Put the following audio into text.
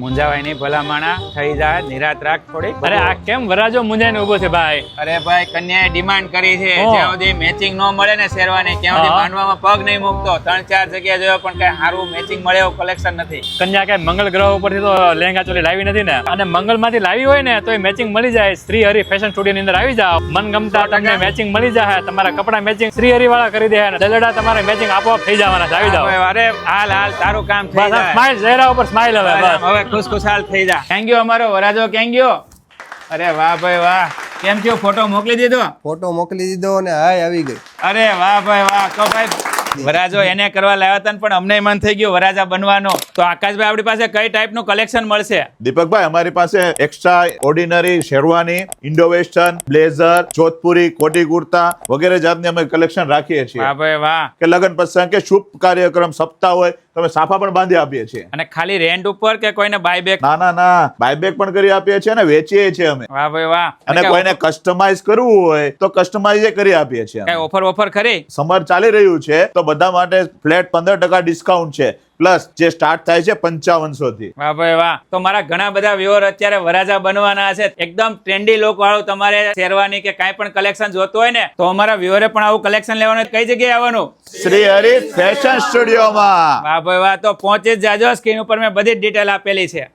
મુંજાવાય નહીં ભલા માણા, થઈ જાય નિરાત રાખ થોડી. અરે આ કેમ વરાજો મુંજાઈને ઉભો છે ભાઈ? અરે ભાઈ, કન્યાએ ડિમાન્ડ કરી છે જ્યાં સુધી મેચિંગ ન મળે ને શેરવાની ત્યાં સુધી માંડવામાં પગ નહીં મૂકતો. 3-4 જગ્યાએ જોયો પણ કઈ સારું મેચિંગ મળે એવું કલેક્શન નથી. કન્યા કઈ મંગળ ગ્રહ ઉપરથી તો લેંગા ચોલી લાવી નથી ને, અને મંગળ માંથી લાવી હોય ને તો એ મેચિંગ મળી જાય. શ્રી હરિ ફેશન સ્ટુડિયો ની અંદર આવી જાઓ, મનગમતા તમને મેચિંગ મળી જાય. તમારા કપડા મેચિંગ શ્રી હરિ વાળા કરી દે, દલડા તમારે મેચિંગ આપોઆપ થઈ જવાના. આવી જાઓ. અરે હાલ હાલ તારું કામ થઈ જાય. સ્માઈલ, ચહેરા ઉપર સ્માઈલ હવે બસ. હવે ખુશખુશાલ થઈ જા. ક્યાં ગયો અમારો વરાજો, ક્યાં ગયો? અરે વાહ ભાઈ વાહ, કેમ થયો? ફોટો મોકલી દીધો? ફોટો મોકલી દીધો અને હાય આવી ગઈ. અરે વાહ ભાઈ વાહ. તો ભાઈ વરાજો એને કરવા લાવ્યા હતા પણ અમને મન થઈ ગયું વરાજા બનવાનો. તો આકાશભાઈ આપણી પાસે કઈ ટાઈપનું કલેક્શન મળશે? દીપકભાઈ, અમારી પાસે extra ordinary sherwani, Indo western, blazer, Jodhpuri, કોટી કુર્તા વગેરે જાતની અમે કલેક્શન રાખીએ છીએ. વાહ ભાઈ વાહ. કે લગ્ન પ્રસંગ કે શુભ કાર્યક્રમ સપ્તાહ હોય તો અમે સાફા પણ બાંધી આપીએ છીએ. અને ખાલી રેન્ટ ઉપર કે કોઈને બાયબેક? ના, બાયબેક પણ કરી આપીએ છીએ અને વેચીએ છીએ અમે. વાહ ભાઈ વાહ. અને કોઈને કસ્ટમાઇઝ કરવું હોય તો કસ્ટમાઇઝ કરી આપીએ છીએ. કઈ ઓફર ખરી? સમર ચાલી રહ્યું છે તો બધા માટે ફ્લેટ 15% ડિસ્કાઉન્ટ છે, પ્લસ જે સ્ટાર્ટ થાય છે 5500 થી. વાહ ભાઈ વાહ. તો મારા ઘણા બધા વ્યુઅર અત્યારે વરાજા બનવાના છે. એકદમ ટ્રેન્ડી લુક વાળું તમારે શેરવાની કે કાંઈ પણ કલેક્શન જોતું હોય ને તો અમારા વ્યુઅરે પણ આવું કલેક્શન લેવાનું. કઈ જગ્યાએ આવવાનું? શ્રી હરિ ફેશન સ્ટુડિયોમાં. વાહ ભાઈ વાહ. તો પહોંચી જ જાજો. સ્ક્રીન ઉપર મેં બધી જ ડિટેલ આપેલી છે.